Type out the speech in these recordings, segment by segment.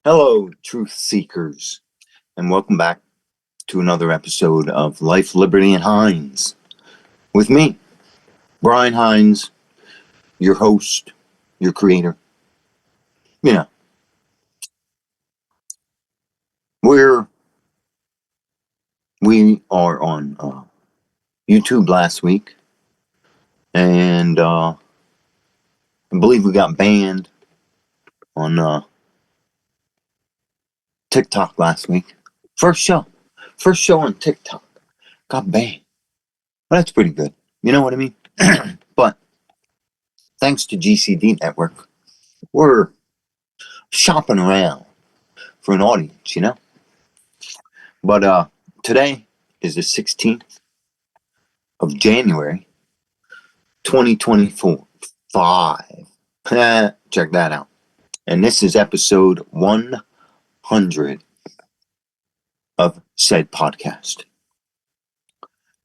Hello, truth seekers, and welcome back to another episode of Life, Liberty, and Hines. With me, Brian Hines, your host, your creator. You know, we are on YouTube last week, and I believe we got banned on TikTok last week. First show on TikTok got banned. Well, that's pretty good. You know what I mean? But thanks to GCD Network, we're shopping around for an audience, you know? But today is the 16th of January, 2024. Check that out. And this is episode 100 of said podcast.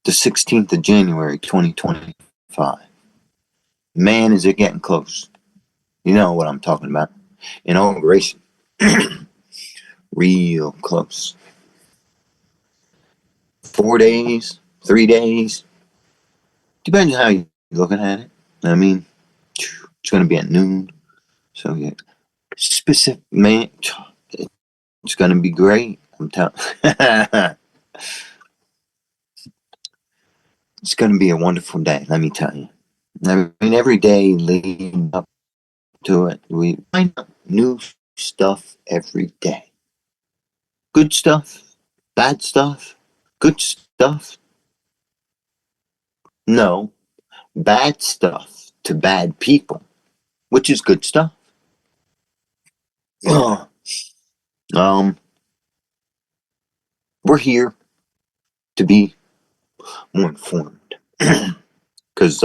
The 16th of January, 2025. Man, is it getting close. You know what I'm talking about. Inauguration. Real close. 4 days, 3 days. Depends on how you're looking at it. I mean, it's going to be at noon. So, yeah. Specific, man, it's going to be great. I'm telling It's going to be a wonderful day, let me tell you. I mean, every day leading up to it, we find out new stuff every day. Good stuff, bad stuff, good stuff. No, bad stuff to bad people, which is good stuff. We're here to be more informed because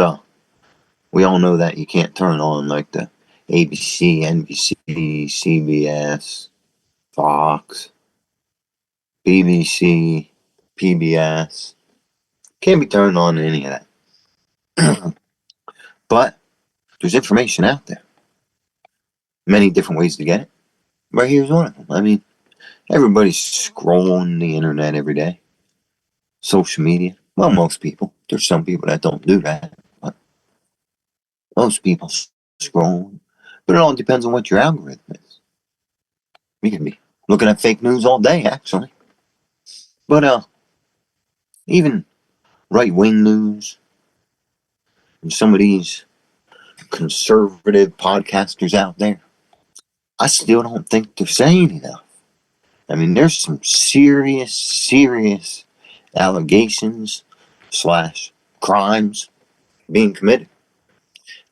we all know that you can't turn on like the ABC, NBC, CBS, Fox, BBC, PBS. Can't be turned on to any of that. But there's information out there. Many different ways to get it. Right here's one of them. I mean, everybody's scrolling the internet every day. Social media. Well, most people. There's some people that don't do that. But most people scroll. But it all depends on what your algorithm is. You can be looking at fake news all day, actually. But even right-wing news and some of these conservative podcasters out there, I still don't think they're saying enough. I mean, there's some serious allegations / crimes being committed.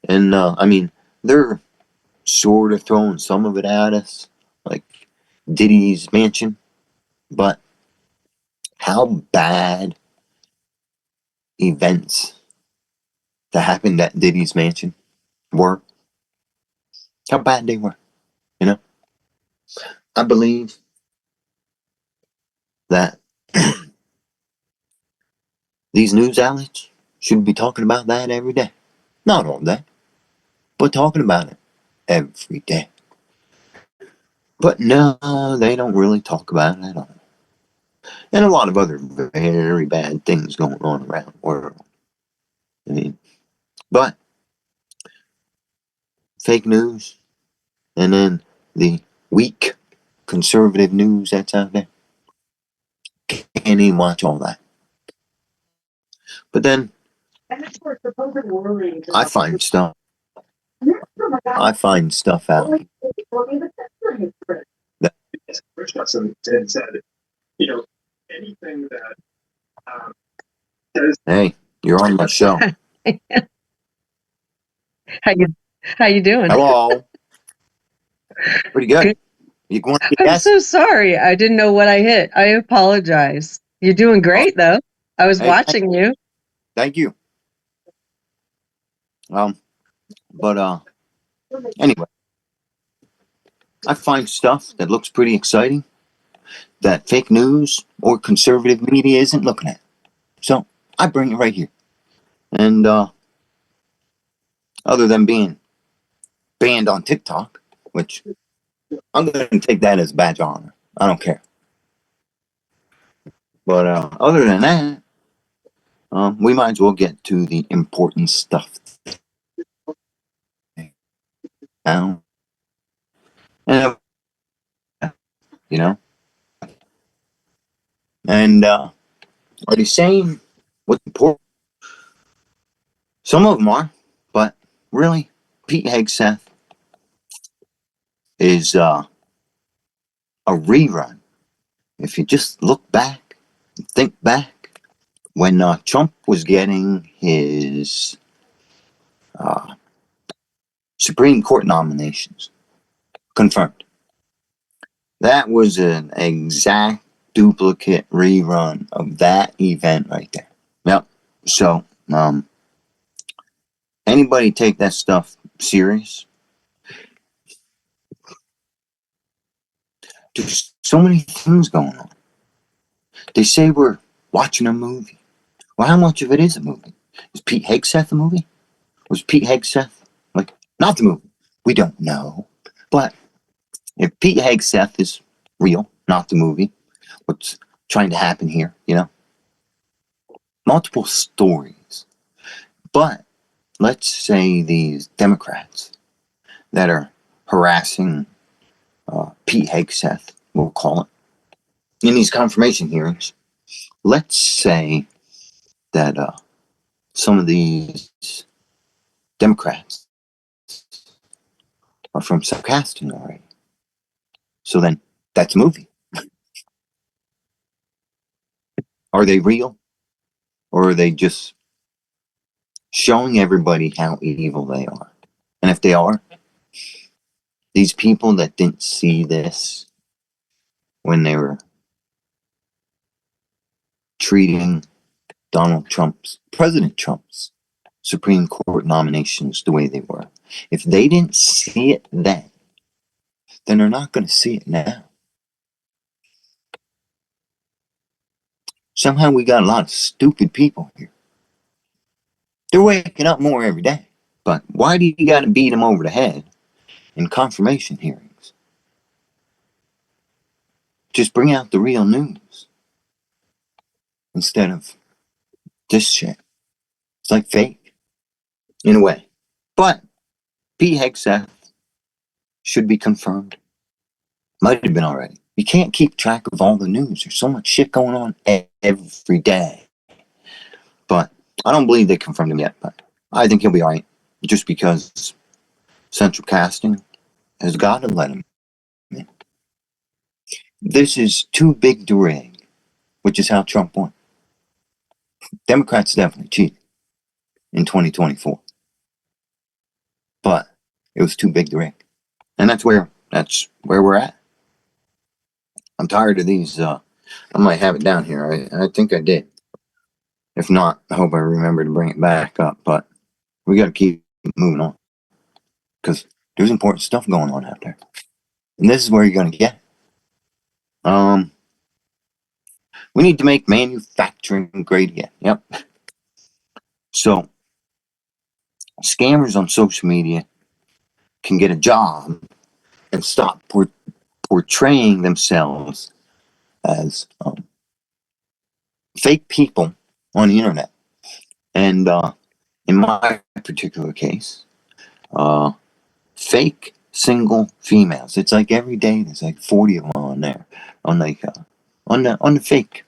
And, I mean, they're sort of throwing some of it at us, like Diddy's mansion. But how bad events that happened at Diddy's mansion were, how bad they were, you know? I believe that these news outlets should be talking about that every day. Not all day, but talking about it every day. But no, they don't really talk about it at all. And a lot of other very bad things going on around the world. I mean, but fake news and then the weak conservative news that's out there, can't even watch all that. But then I find stuff out that, hey, you're on my show. How you doing? Hello. Pretty good. You want to I'm guess? so sorry. I didn't know what I hit. I apologize. You're doing great, though. I was watching you. Thank you. But anyway, I find stuff that looks pretty exciting that fake news or conservative media isn't looking at. So I bring it right here. And other than being banned on TikTok, which I'm going to take that as a badge of honor. I don't care. But other than that, we might as well get to the important stuff now. And, you know, and are they saying what's important? Some of them are, but really, Pete Hegseth is a rerun. If you just look back, think back, when Trump was getting his uh, Supreme Court nominations confirmed, that was an exact duplicate rerun of that event right there. Yep. So, anybody take that stuff serious? There's so many things going on. They say we're watching a movie. Well, how much of it is a movie? Is Pete Hegseth a movie? Was Pete Hegseth like not the movie? We don't know. But if Pete Hegseth is real, not the movie, what's trying to happen here, multiple stories. But let's say these Democrats that are harassing Pete Hegseth, we'll call it, in these confirmation hearings, let's say that some of these Democrats are from South Casting already. So then that's a movie. Are they real? Or are they just showing everybody how evil they are? And if they are, these people that didn't see this when they were treating President Trump's Supreme Court nominations the way they were, if they didn't see it then they're not going to see it now. Somehow we got a lot of stupid people here. They're waking up more every day. But why do you got to beat them over the head in confirmation hearings? Just bring out the real news instead of this shit. It's like fake, in a way. But Pete Hegseth should be confirmed. Might have been already. You can't keep track of all the news. There's so much shit going on every day. But I don't believe they confirmed him yet. But I think he'll be all right. Just because Central Casting has got to let him in. This is too big to rig, which is how Trump won. Democrats definitely cheated in 2024. But it was too big to rig. And that's where we're at. I'm tired of these. I might have it down here. I think I did. If not, I hope I remember to bring it back up. But we got to keep moving on because there's important stuff going on out there, and this is where you're going to get it. We need to make manufacturing great again. Yep. So scammers on social media can get a job and stop portraying themselves as fake people on the internet. And in my particular case, fake single females. It's like every day there's like 40 of them on there, on like on the fake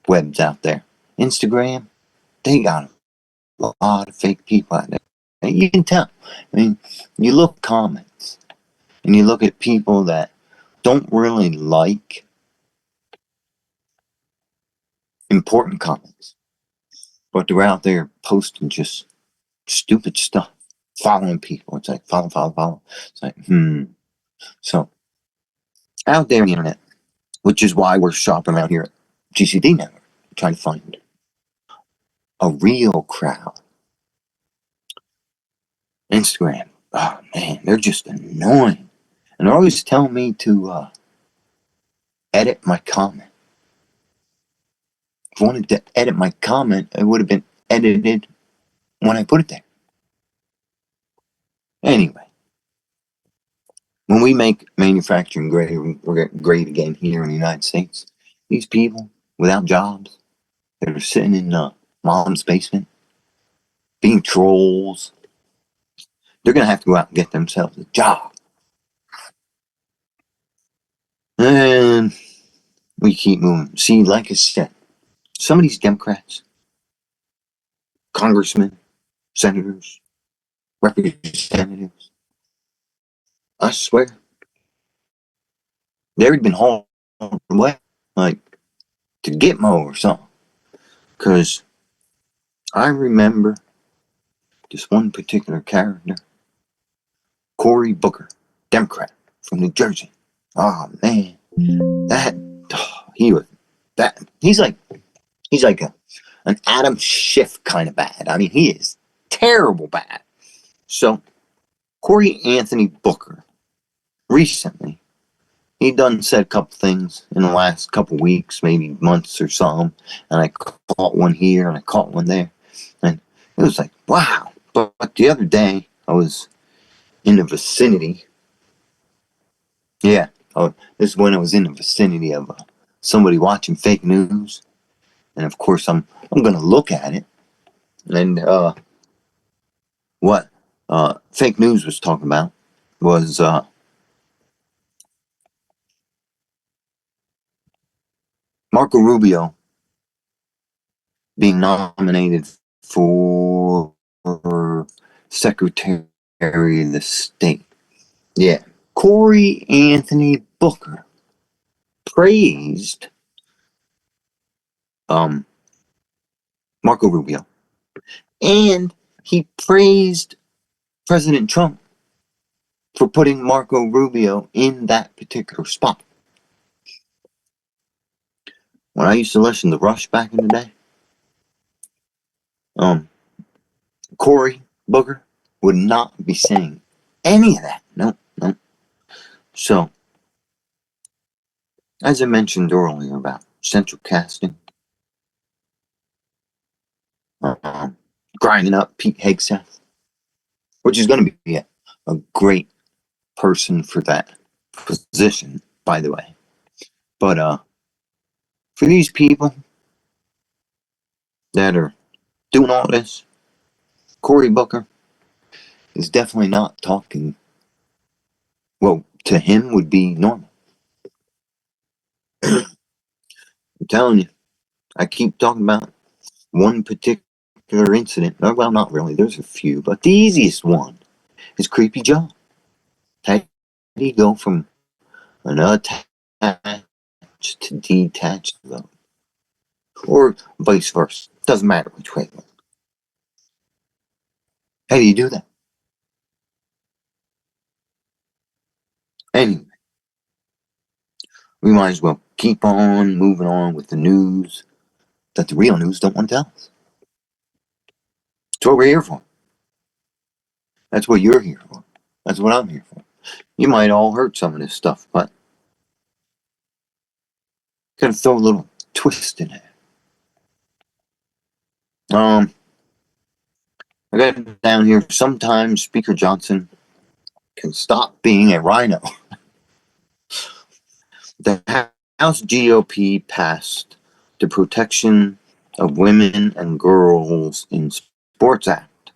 webs out there. Instagram, they got a lot of fake people out there. And you can tell. I mean, you look at comments and you look at people that don't really like important comments, but they're out there posting just stupid stuff, following people. It's like follow, follow, follow. It's like, So out there on the internet, which is why we're shopping around here at GCD Network, trying to find a real crowd. Instagram, oh man, they're just annoying. And they're always telling me to edit my comment. If I wanted to edit my comment, it would have been edited when I put it there. Anyway, When we make manufacturing great again here in the United States, these people without jobs that are sitting in mom's basement being trolls, they're going to have to go out and get themselves a job. And we keep moving. See, like I said, some of these Democrats, congressmen, senators, representatives, I swear, they'd been hauled away, like to Gitmo or something. Because I remember this one particular character, Cory Booker, Democrat from New Jersey. Oh man, that he was that he's like an Adam Schiff kind of bad. I mean, he is terrible bad. So Cory Anthony Booker recently he done said a couple things in the last couple weeks, maybe months or something, and I caught one here and I caught one there, and it was like wow. But the other day I was in the vicinity. Yeah, this is when I was in the vicinity of somebody watching fake news, and of course I'm gonna look at it, and what fake news was talking about was Marco Rubio being nominated for Secretary of the State. Yeah, Cory Anthony Booker praised Marco Rubio, and he praised President Trump for putting Marco Rubio in that particular spot. When I used to listen to Rush back in the day, Cory Booker would not be saying any of that. No, no. So, as I mentioned earlier about central casting, um, grinding up Pete Hegseth, which is going to be a great person for that position, by the way. But for these people that are doing all this, Cory Booker is definitely not talking. Well, to him would be normal. I'm telling you, I keep talking about one particular incident. Well, not really. There's a few, but the easiest one is Creepy Joe. How did he go from an attached to detached vote? Or vice versa. Doesn't matter which way. How do you do that? Anyway, we might as well keep on moving on with the news that the real news don't want to tell us. That's what we're here for. That's what you're here for. That's what I'm here for. You might all heard some of this stuff, but gotta throw a little twist in it. I got it down here. Sometimes Speaker Johnson can stop being a rhino. The House GOP passed the Protection of Women and Girls in Sports Act.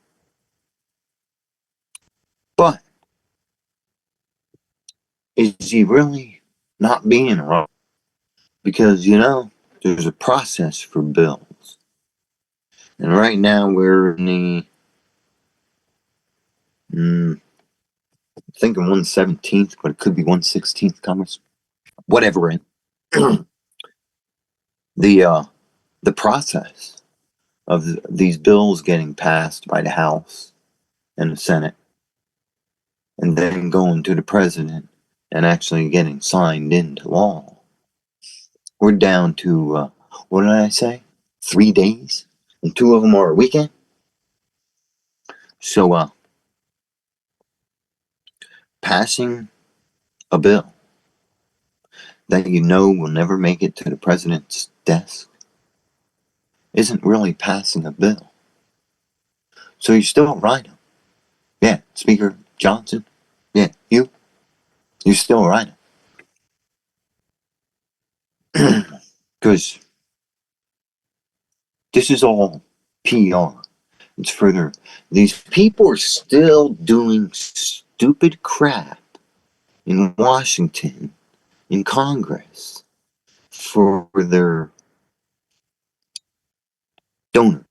But is he really not being a rhino? Because, there's a process for bills. And right now we're in the, I'm thinking 117th, but it could be 116th Congress. Whatever. The process of these bills getting passed by the House and the Senate and then going to the President and actually getting signed into law. We're down to, what did I say? 3 days? And 2 of them are a weekend? So, passing a bill that you know will never make it to the President's desk isn't really passing a bill. So you're still right. Yeah, Speaker Johnson. Yeah, you. You're still right. Because this is all PR. It's further. These people are still doing stupid crap in Washington, in Congress, for their donors.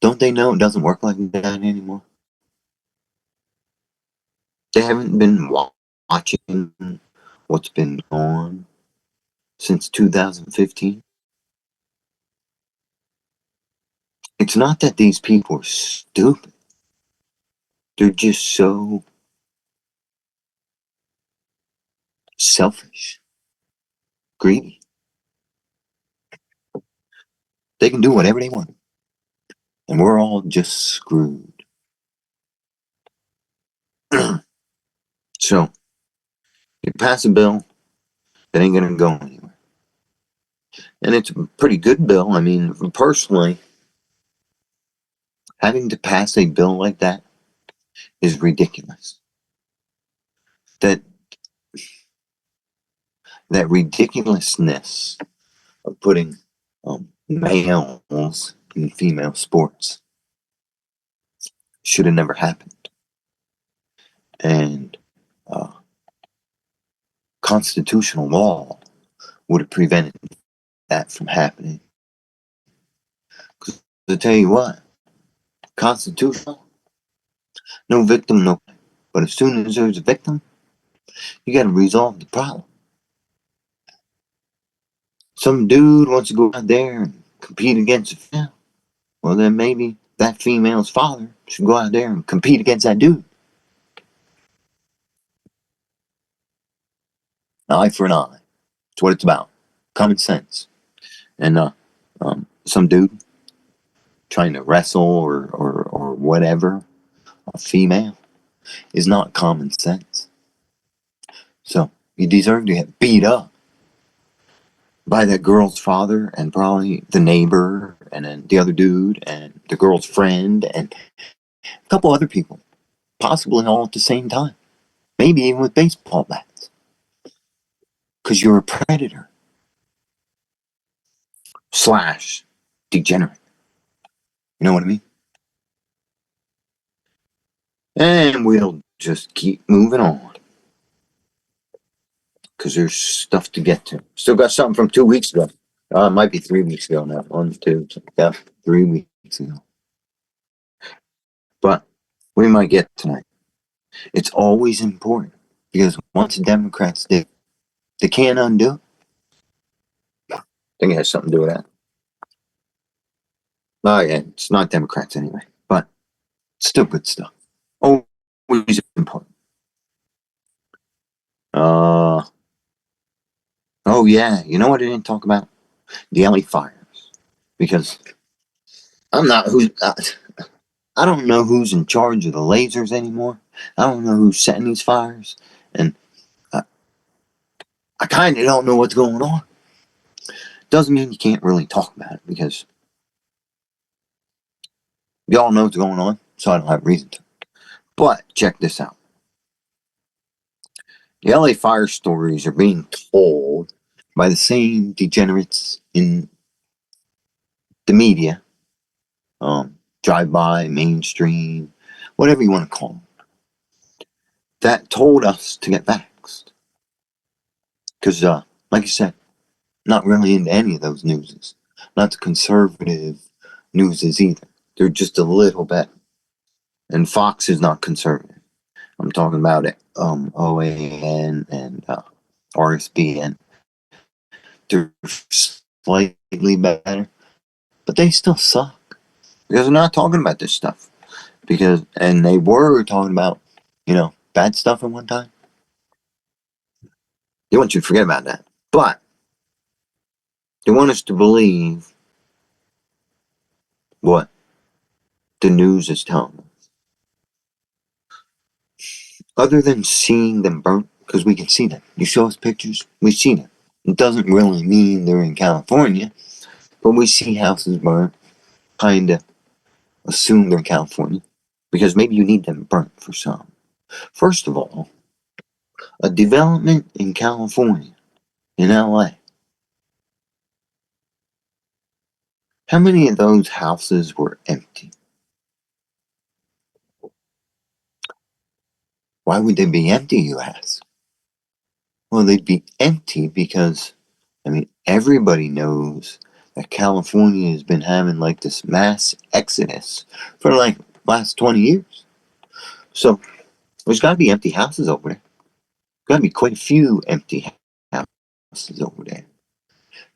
Don't they know it doesn't work like that anymore? They haven't been watching what's been going on since 2015. It's not that these people are stupid. They're just so selfish, greedy. They can do whatever they want. And we're all just screwed. So, you pass a bill that ain't going to go anywhere. And it's a pretty good bill. I mean, personally, having to pass a bill like that is ridiculous. That ridiculousness of putting males in female sports should have never happened. And uh, constitutional law would have prevented that from happening. Because to tell you what, constitutional, no victim, no. But as soon as there's a victim, you got to resolve the problem. Some dude wants to go out there and compete against a female. Well, then maybe that female's father should go out there and compete against that dude. An eye for an eye. That's what it's about. Common sense. And some dude trying to wrestle or whatever a female is not common sense. So you deserve to get beat up by that girl's father and probably the neighbor and then the other dude and the girl's friend and a couple other people, possibly all at the same time, maybe even with baseball bats, because you're a predator slash degenerate. You know what I mean? And we'll just keep moving on because there's stuff to get to. Still got something from 2 weeks ago. It might be 3 weeks ago now. 1, 2, yeah, 3 weeks ago. But we might get tonight. It's always important because once the Democrats do, they can't undo it. I think it has something to do with that. Oh, yeah, it's not Democrats anyway, but still good stuff. Always important. Oh, yeah, you know what I didn't talk about? The LA fires. Because I'm not I don't know who's in charge of the lasers anymore. I don't know who's setting these fires. And I kind of don't know what's going on. Doesn't mean you can't really talk about it because y'all know what's going on, so I don't have reason to. But check this out. The LA fire stories are being told by the same degenerates in the media, drive-by, mainstream, whatever you want to call them, that told us to get vaxxed. Because, like I said, not really into any of those newses. Not the conservative newses either. They're just a little bit. And Fox is not conservative. I'm talking about it, OAN and RSBN. They're slightly better, but they still suck because they're not talking about this stuff. And they were talking about, bad stuff at one time. They want you to forget about that, but they want us to believe what the news is telling us. Other than seeing them burnt, because we can see them. You show us pictures, we see them. It doesn't really mean they're in California, but we see houses burnt, kind of assume they're in California, because maybe you need them burnt for some. First of all, a development in California, in LA. How many of those houses were empty? Why would they be empty, you ask? Well, they'd be empty because, everybody knows that California has been having like this mass exodus for like last 20 years. So there's got to be empty houses over there. Got to be quite a few empty houses over there.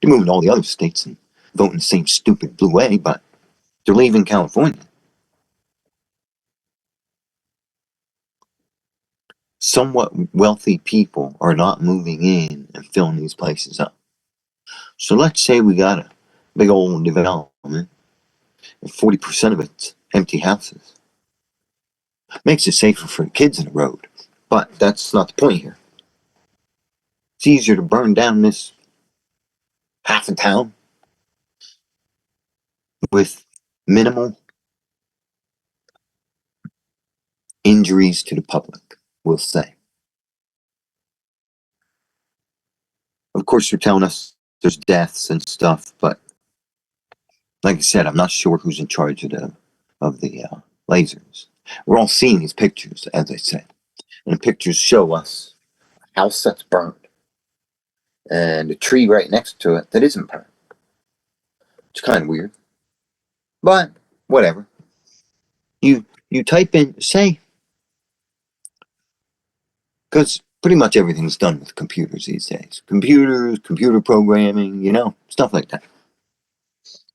They're moving to all the other states and voting the same stupid blue way, but they're leaving California. Somewhat wealthy people are not moving in and filling these places up. So let's say we got a big old development and 40% of it's empty houses. Makes it safer for the kids in the road. But that's not the point here. It's easier to burn down this half a town with minimal injuries to the public, we'll say. Of course, they're telling us there's deaths and stuff, but like I said, I'm not sure who's in charge of the lasers. We're all seeing these pictures, as I said, and the pictures show us a house that's burned and a tree right next to it that isn't burned. It's kind of weird, but whatever. You type in say, because pretty much everything's done with computers these days. Computers, computer programming, stuff like that.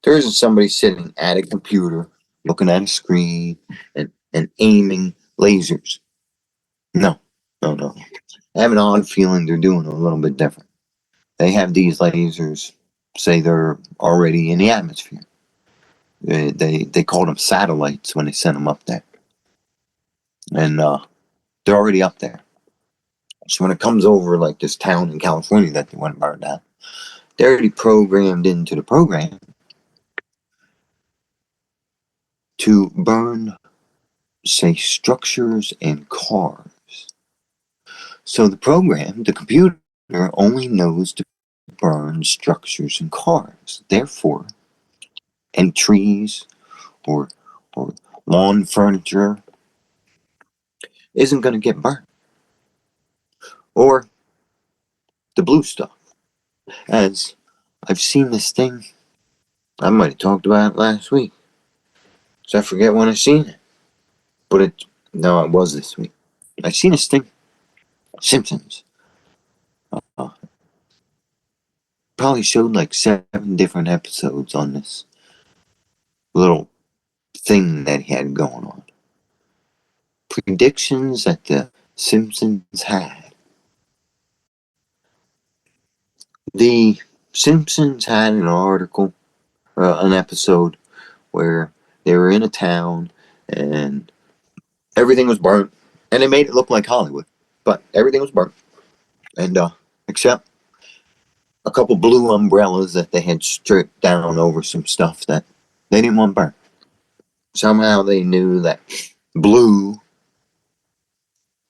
There isn't somebody sitting at a computer looking at a screen and aiming lasers. No, no, no. I have an odd feeling they're doing it a little bit different. They have these lasers, say they're already in the atmosphere. They call them satellites when they send them up there. And they're already up there. So when it comes over like this town in California that they want to burn down, they're already programmed into the program to burn, say, structures and cars. So the program, the computer, only knows to burn structures and cars. Therefore, any trees or lawn furniture isn't going to get burnt. Or the blue stuff. As I've seen this thing, I might have talked about it last week. So I forget when I seen it. But no, it was this week. I seen this thing, Simpsons. Uh, Probably showed like 7 different episodes on this little thing that he had going on. Predictions that the Simpsons had. The Simpsons had an article, an episode where they were in a town and everything was burnt, and they made it look like Hollywood, but everything was burnt, and except a couple blue umbrellas that they had stripped down over some stuff that they didn't want burnt. Somehow they knew that blue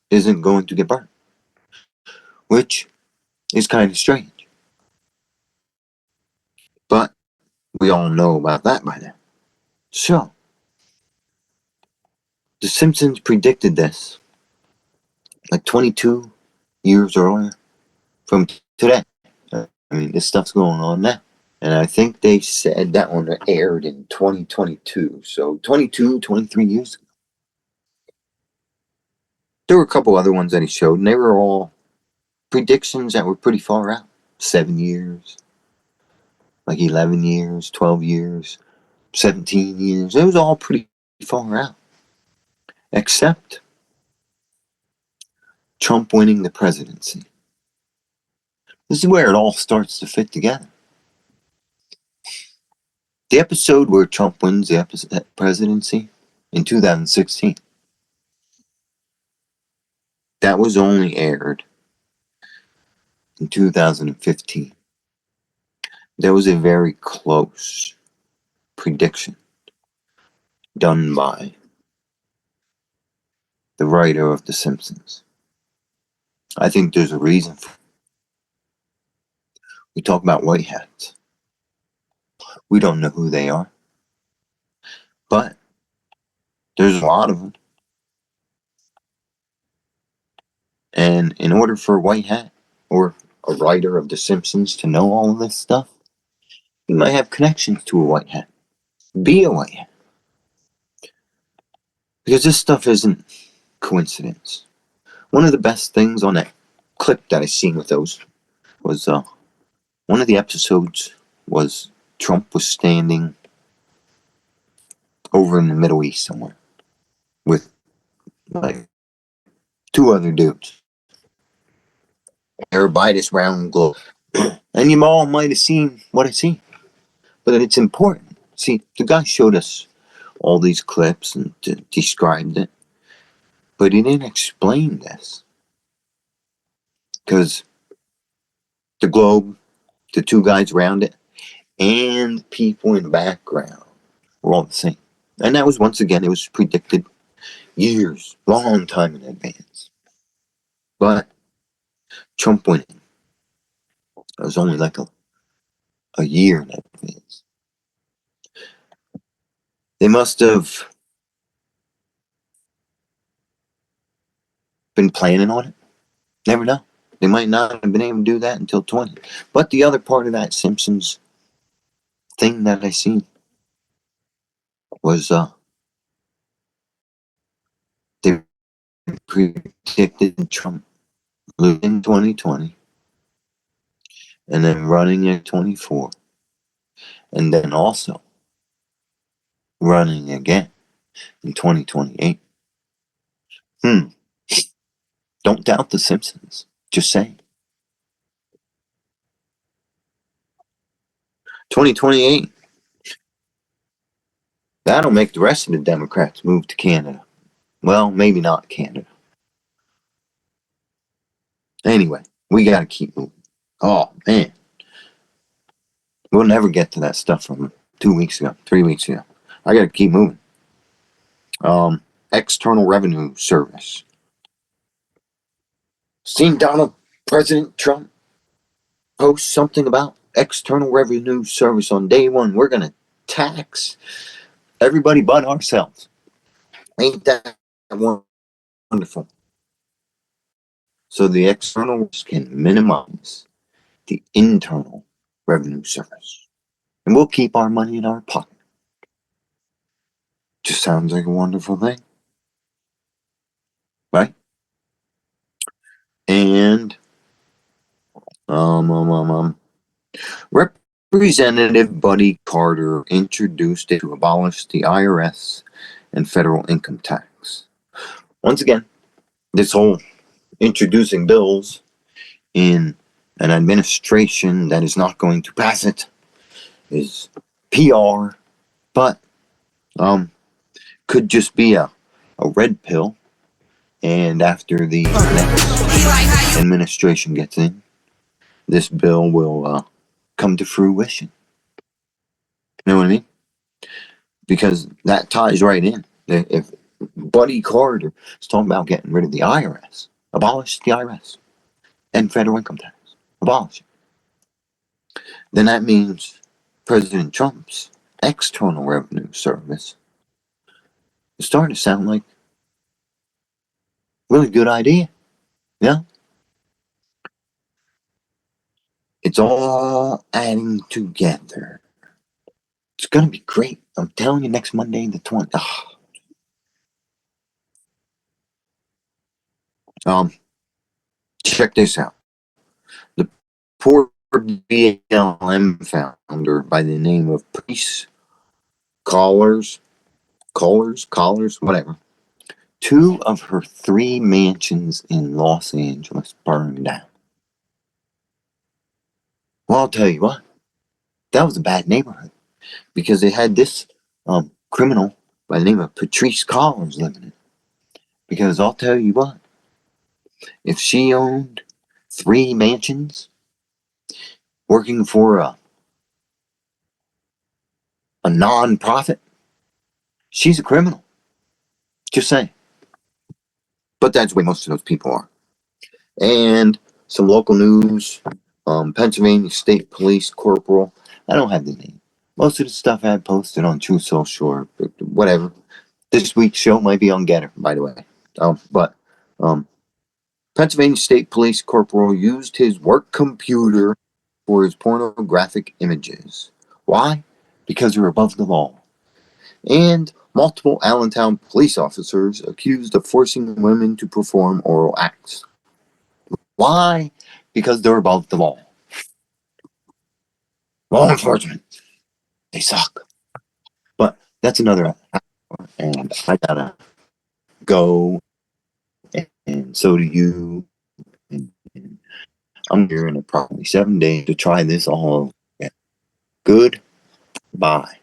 isn't going to get burnt, which is kind of strange. But we all know about that by now. So, The Simpsons predicted this like 22 years earlier from today. This stuff's going on now. And I think they said that one aired in 2022. So 22, 23 years ago. There were a couple other ones that he showed, and they were all predictions that were pretty far out. 7 years, like 11 years, 12 years, 17 years. It was all pretty far out. Except Trump winning the presidency. This is where it all starts to fit together. The episode where Trump wins the presidency in 2016, that was only aired in 2015. There was a very close prediction done by the writer of The Simpsons. I think there's a reason for it. We talk about white hats. We don't know who they are. But there's a lot of them. And in order for a white hat or a writer of The Simpsons to know all of this stuff, he might have connections to a white hat. Be a white hat. Because this stuff isn't coincidence. One of the best things on that clip that I seen with those was one of the episodes was Trump was standing over in the Middle East somewhere with like two other dudes. They're by this round globe. And you all might have seen what I seen. But it's important. See, the guy showed us all these clips and described it. But he didn't explain this. Because the globe, the two guys around it, and people in the background were all the same. And that was, once again, it was predicted years, long time in advance. But Trump winning, it was only like a year in advance. They must have been planning on it. Never know. They might not have been able to do that until 20. But the other part of that Simpsons thing that I seen was they predicted Trump losing 2020 and then running in 24 and then also running again in 2028. Don't doubt the Simpsons. Just saying. 2028, that'll make the rest of the Democrats move to Canada. Well, maybe not Canada. Anyway, we gotta keep moving. Oh, man. We'll never get to that stuff from 2 weeks ago, 3 weeks ago. I gotta keep moving. External Revenue Service. Seen President Trump post something about External Revenue Service on day one. We're gonna tax everybody but ourselves. Ain't that wonderful? So the externals can minimize the internal revenue service. And we'll keep our money in our pocket. Just sounds like a wonderful thing. Right? And Representative Buddy Carter introduced it to abolish the IRS and federal income tax. Once again, this whole introducing bills in an administration that is not going to pass it is PR, but could just be a red pill. And after the next administration gets in, this bill will come to fruition. You know what I mean? Because that ties right in. If Buddy Carter is talking about getting rid of the IRS, abolish the IRS and federal income tax, abolish it, then that means President Trump's External Revenue Service is starting to sound like a really good idea. Yeah? It's all adding together. It's going to be great. I'm telling you, next Monday, the 20th. Check this out. The poor BLM founder by the name of Priest Collars, whatever. 2 of her 3 mansions in Los Angeles burned down. Well, I'll tell you what. That was a bad neighborhood because they had this criminal by the name of Patrice Collins living in it. Because I'll tell you what. If she owned 3 mansions working for a non-profit, she's a criminal. Just saying. But that's where most of those people are. And some local news. Pennsylvania State Police Corporal. I don't have the name. Most of the stuff I had posted on True Social or whatever. This week's show might be on Getter, by the way. But Pennsylvania State Police Corporal used his work computer for his pornographic images. Why? Because they're above the law. And multiple Allentown police officers accused of forcing women to perform oral acts. Why? Because they're above the law. Law enforcement. They suck. But that's another hour, and I gotta go, and so do you. And I'm here in approximately 7 days to try this all again. Goodbye.